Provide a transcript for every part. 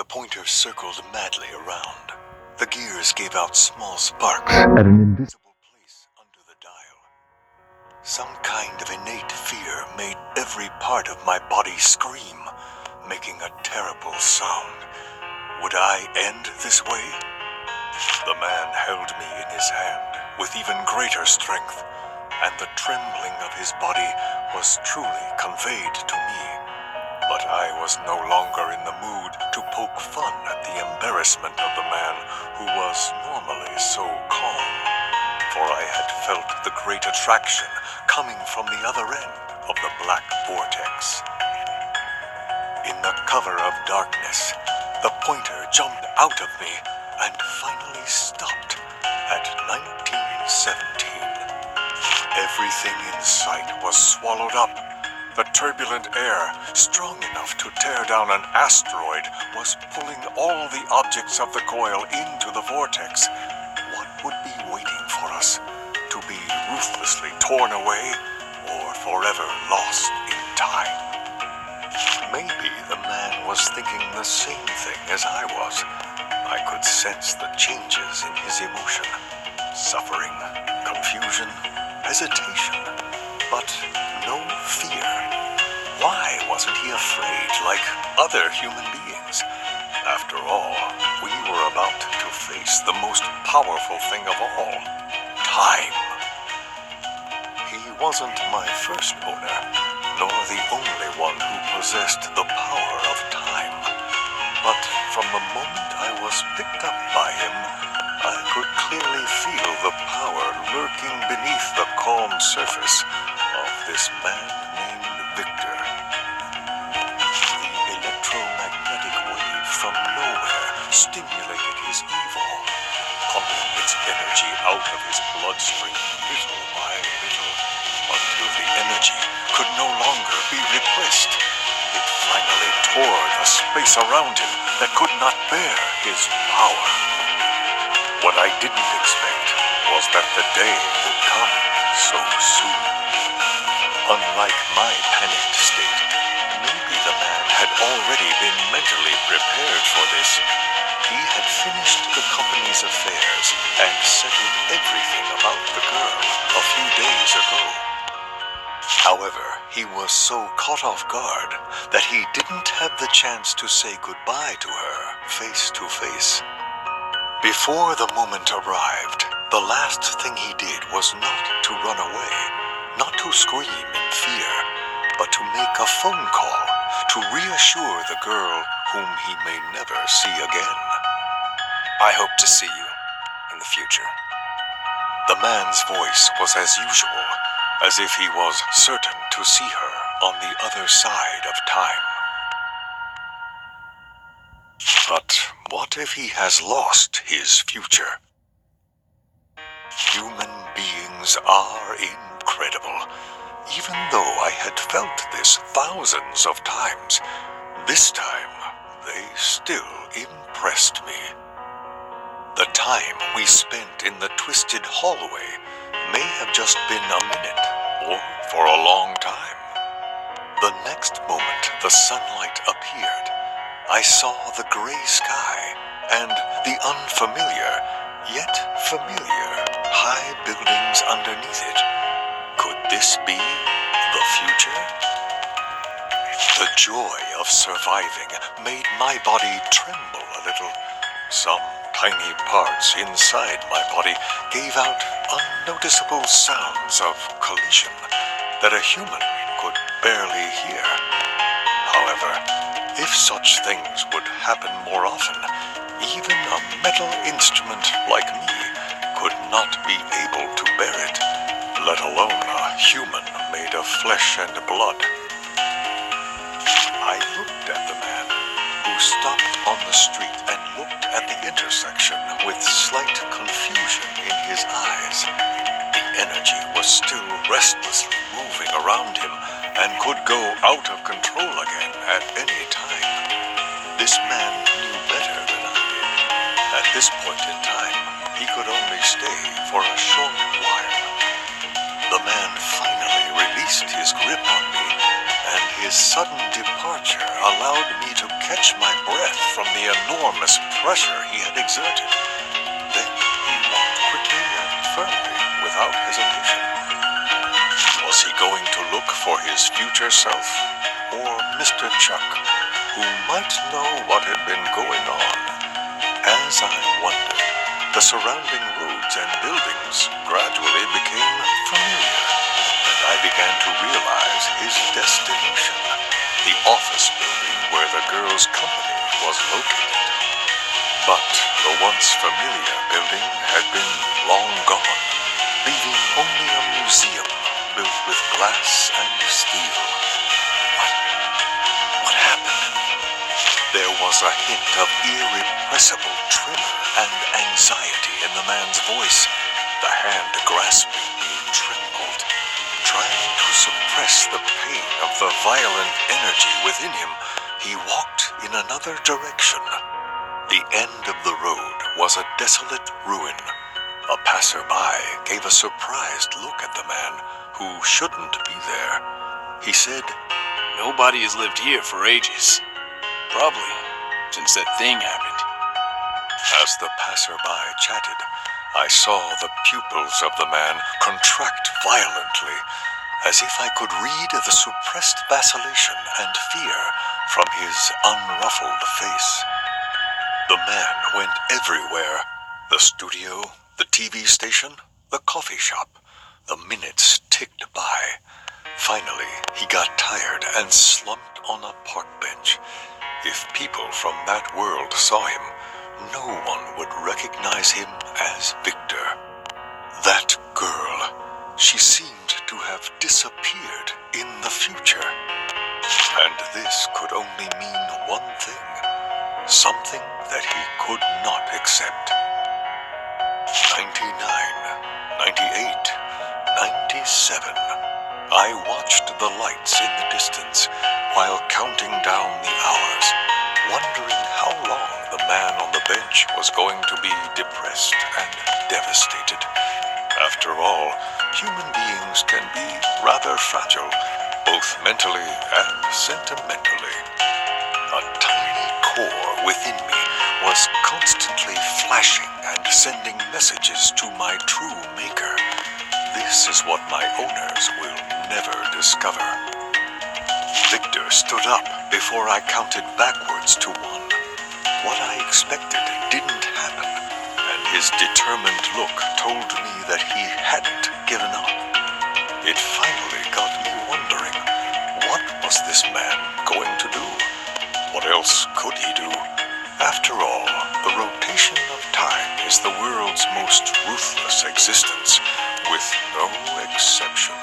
pointer circled madly around. The gears gave out small sparks at an invisible place under the dial. Some kind of innate fear made every part of my body scream, making a terrible sound. Would I end this way? The man held me in his hand with even greater strength, and the trembling of his body was truly conveyed to me. But I was no longer in the mood to poke fun at the embarrassment of the man who was normally so calm, for I had felt the great attraction coming from the other end of the black vortex. In the cover of darkness, the pointer jumped out of me and finally stopped at 1917. Everything in sight was swallowed up. The turbulent air, strong enough to tear down an asteroid, was pulling all the objects of the coil into the vortex. What would be waiting for us? To be ruthlessly torn away, or forever lost in time? Maybe the man was thinking the same thing as I was. I could sense the changes in his emotion. Suffering, confusion, hesitation, but no fear. Why wasn't he afraid like other human beings? After all, we were about to face the most powerful thing of all, time. He wasn't my first owner, nor the only one who possessed the power of time. But from the moment I was picked up by him, I could clearly feel the power lurking beneath the calm surface of this man named Victor. The electromagnetic wave from nowhere stimulated his evil, pumping its energy out of his bloodstream little by little, until the energy could no longer be repressed. It finally tore the space around him that could not bear his power. What I didn't expect was that the day would come so soon. Unlike my panicked state, maybe the man had already been mentally prepared for this. He had finished the company's affairs and settled everything about the girl a few days ago. However, he was so caught off guard that he didn't have the chance to say goodbye to her face to face. Before the moment arrived, the last thing he did was not to run away, not to scream in fear, but to make a phone call to reassure the girl whom he may never see again. I hope to see you in the future. The man's voice was as usual, as if he was certain to see her on the other side of time. But what if he has lost his future? Human beings are incredible. Even though I had felt this thousands of times, this time they still impressed me. The time we spent in the twisted hallway may have just been a minute, or for a long time. The next moment the sunlight appeared, I saw the gray sky and the unfamiliar, yet familiar, high buildings underneath it. Could this be the future? The joy of surviving made my body tremble a little. Some tiny parts inside my body gave out unnoticeable sounds of collision that a human could barely hear. However, if such things would happen more often, even a metal instrument like me could not be able to bear it, let alone a human made of flesh and blood. I looked at the man, who stopped on the street and looked at the intersection with slight confusion in his eyes. The energy was still restlessly moving around him and could go out of control again at any time. This man knew better than I did. At this point in time, he could only stay for a short while. The man finally released his grip on me, and his sudden departure allowed me to catch catch my breath from the enormous pressure he had exerted. Then he walked quickly and firmly, without hesitation. Was he going to look for his future self, or Mr. Chuck, who might know what had been going on? As I wondered, the surrounding roads and buildings gradually became familiar, and I began to realize his destination, the office building where the girl's company was located. But the once familiar building had been long gone, leaving only a museum built with glass and steel. What happened? There was a hint of irrepressible tremor and anxiety in the man's voice. The hand grasping me trembled. Trying to suppress the pain of the violent energy within him, he walked in another direction. The end of the road was a desolate ruin. A passerby gave a surprised look at the man, who shouldn't be there. He said, Nobody has lived here for ages. Probably since that thing happened. As the passerby chatted, I saw the pupils of the man contract violently, as if I could read the suppressed vacillation and fear from his unruffled face. The man went everywhere. The studio, the TV station, the coffee shop. The minutes ticked by. Finally, he got tired and slumped on a park bench. If people from that world saw him, no one would recognize him as Victor. That girl, she seemed to have disappeared in the future. And this could only mean one thing, something that he could not accept. 99, 98, 97. I watched the lights in the distance while counting down the hours, wondering how long the man on the bench was going to be depressed and devastated. After all, human beings can be rather fragile, both mentally and sentimentally. A tiny core within me was constantly flashing and sending messages to my true maker. This is what my owners will never discover. Victor stood up before I counted backwards to 1. What I expected didn't happen, and his determined look told me that he hadn't given up. It finally got me wondering, what was this man going to do? What else could he do? After all, the rotation of time is the world's most ruthless existence, with no exception.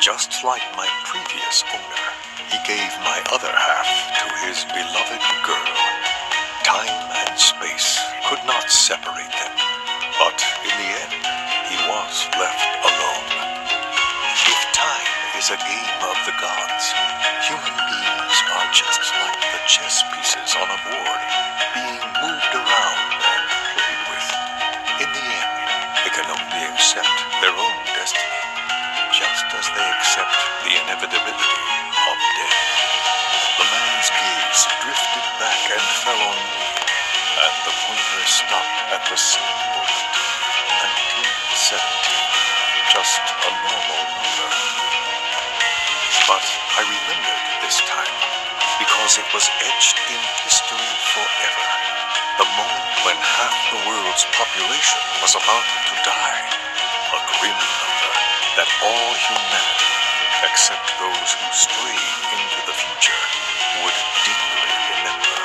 Just like my previous owner, he gave my other half to his beloved girl. Time and space could not separate them, but in the end, he was left alone. If time is a game of the gods, human beings are just like the chess pieces on a board, being moved around and played with. In the end, they can only accept their own destiny, just as they accept the inevitability of death. The man's gaze drifted back and fell on me, and the pointer stopped at the same moment. 1917, just a normal number. But I remembered this time, because it was etched in history forever. The moment when half the world's population was about to die. A grim number that all humanity, except those who strayed into the future, would deeply remember.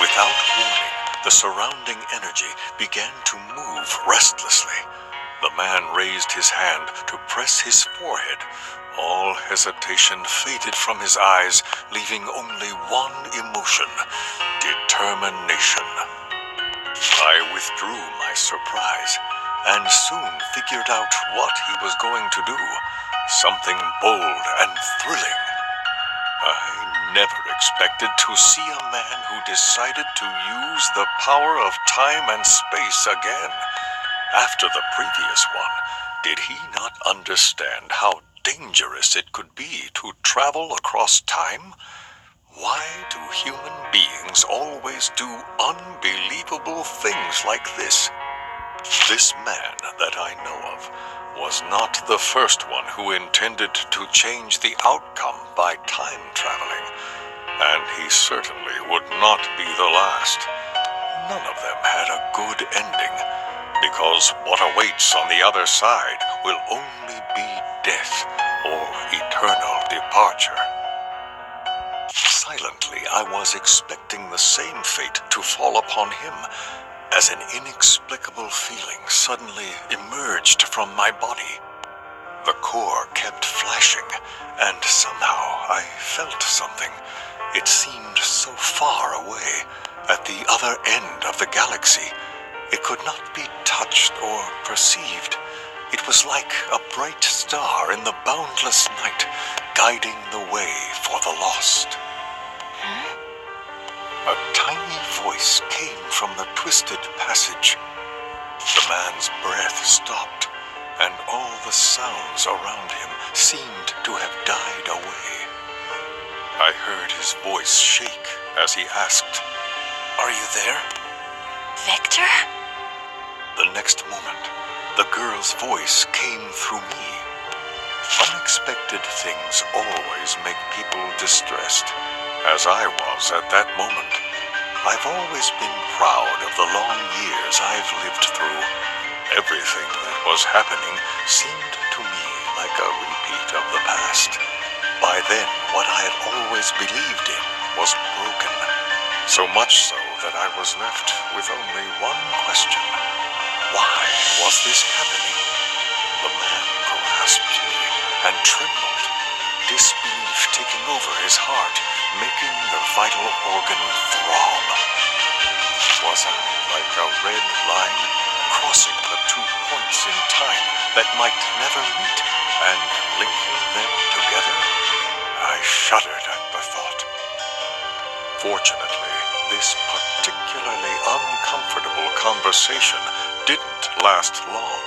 Without warning, the surrounding energy began to move restlessly. The man raised his hand to press his forehead. All hesitation faded from his eyes, leaving only one emotion: determination. I withdrew my surprise, and soon figured out what he was going to do. Something bold and thrilling. I never expected to see a man who decided to use the power of time and space again. After the previous one, did he not understand how dangerous it could be to travel across time? Why do human beings always do unbelievable things like this? This man that I know of was not the first one who intended to change the outcome by time traveling, and he certainly would not be the last. None of them had a good ending, because what awaits on the other side will only be death or eternal departure. Silently, I was expecting the same fate to fall upon him, as an inexplicable feeling suddenly emerged from my body. The core kept flashing, and somehow I felt something. It seemed so far away, at the other end of the galaxy. It could not be touched or perceived. It was like a bright star in the boundless night, guiding the way for the lost. A tiny voice came from the twisted passage. The man's breath stopped, and all the sounds around him seemed to have died away. I heard his voice shake as he asked, "Are you there?" Victor? The next moment, the girl's voice came through me. Unexpected things always make people distressed, as I was at that moment. I've always been proud of the long years I've lived through. Everything that was happening seemed to me like a repeat of the past. By then, what I had always believed in was broken. So much so that I was left with only one question. Why was this happening? The man grasped me and trembled, disbelief taking over his heart, making the vital organ throb. Was I like a red line, crossing the 2 points in time that might never meet, and linking them together? I shuddered at the thought. Fortunately, this particularly uncomfortable conversation didn't last long.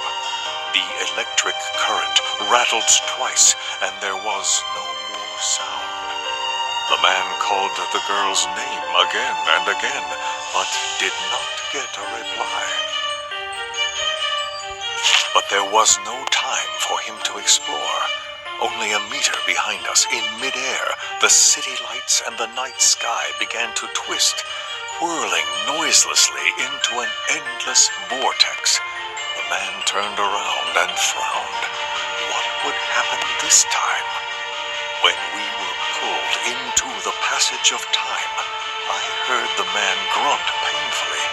The electric current rattled twice, and there was no more sound. The man called the girl's name again and again, but did not get a reply. But there was no time for him to explore. Only a meter behind us, in midair, the city lights and the night sky began to twist, whirling noiselessly into an endless vortex. The man turned around and frowned. What would happen this time? When we were pulled into the passage of time, I heard the man grunt painfully,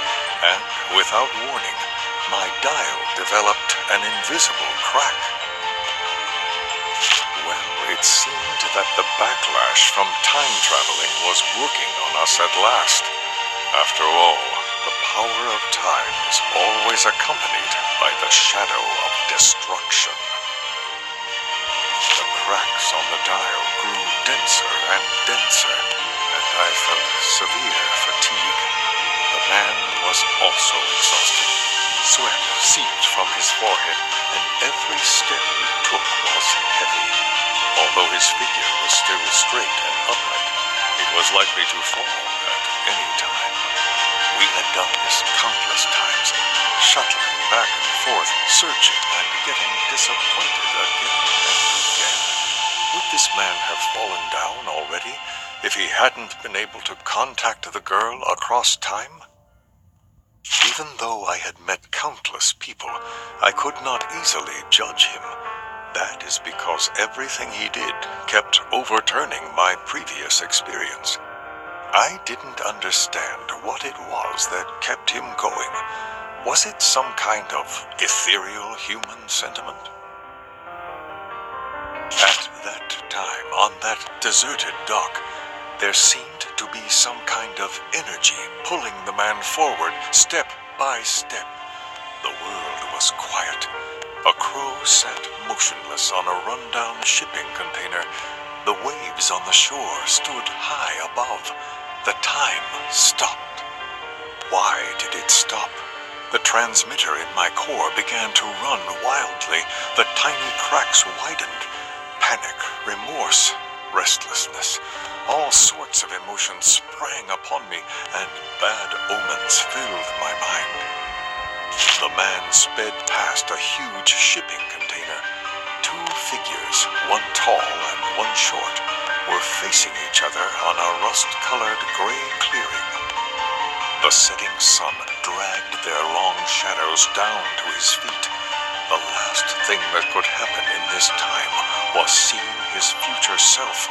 and without warning, my dial developed an invisible crack. Well, it seemed that the backlash from time traveling was working on us at last. After all, the power of time is always accompanied by the shadow of destruction. The cracks on the dial grew denser and denser, and I felt severe fatigue. The man was also exhausted. Sweat seeped from his forehead, and every step he took was heavy. Although his figure was still straight and upright, it was likely to fall at any time. We had done this countless times, shuttling back and forth, searching and getting disappointed again and again. Would this man have fallen down already if he hadn't been able to contact the girl across time? Even though I had met countless people, I could not easily judge him. That is because everything he did kept overturning my previous experience. I didn't understand what it was that kept him going. Was it some kind of ethereal human sentiment? At that time, on that deserted dock, there seemed to be some kind of energy pulling the man forward step by step. The world was quiet. A crow sat motionless on a rundown shipping container. The waves on the shore stood high above. The time stopped. Why did it stop? The transmitter in my core began to run wildly. The tiny cracks widened. Panic, remorse, restlessness. All sorts of emotions sprang upon me, and bad omens filled my mind. The man sped past a huge shipping container. Two figures, one tall and one short, were facing each other on a rust-colored gray clearing. The setting sun dragged their long shadows down to his feet. The last thing that could happen in this time was seeing his future self.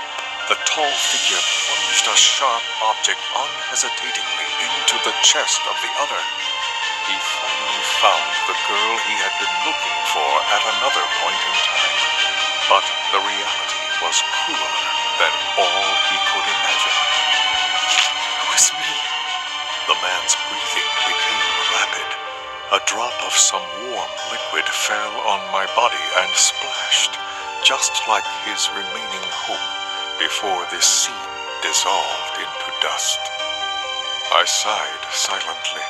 The tall figure plunged a sharp object unhesitatingly into the chest of the other. He finally found the girl he had been looking for at another point in time. But the reality was crueler than all he could imagine. It was me. The man's breathing became rapid. A drop of some warm liquid fell on my body and splashed, just like his remaining hope before this scene dissolved into dust. I sighed silently,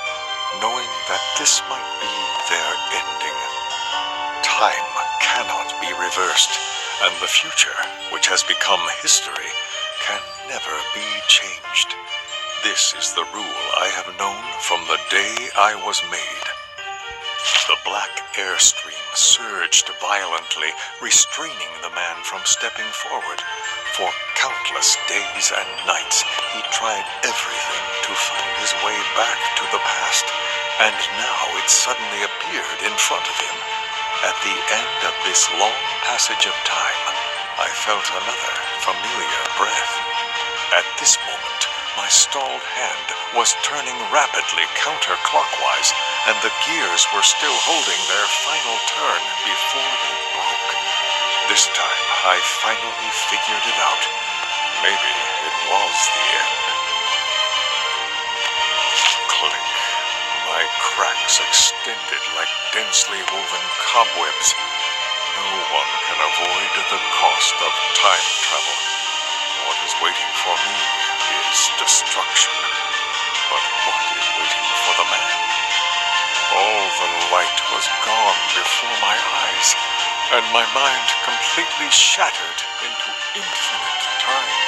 knowing that this might be their ending. Time cannot be reversed, and the future, which has become history, can never be changed. This is the rule I have known from the day I was made. The black airstream surged violently, restraining the man from stepping forward. For countless days and nights, he tried everything to find his way back to the past, and now it suddenly appeared in front of him. At the end of this long passage of time, I felt another familiar breath. At this moment, my stalled hand was turning rapidly counterclockwise, and the gears were still holding their final turn before they broke. This time, I finally figured it out. Maybe it was the end. Click. My cracks extended like densely woven cobwebs. No one can avoid the cost of time travel. What is waiting for me is destruction. But what is waiting for the man? All the light was gone before my eyes, and my mind completely shattered into infinite time.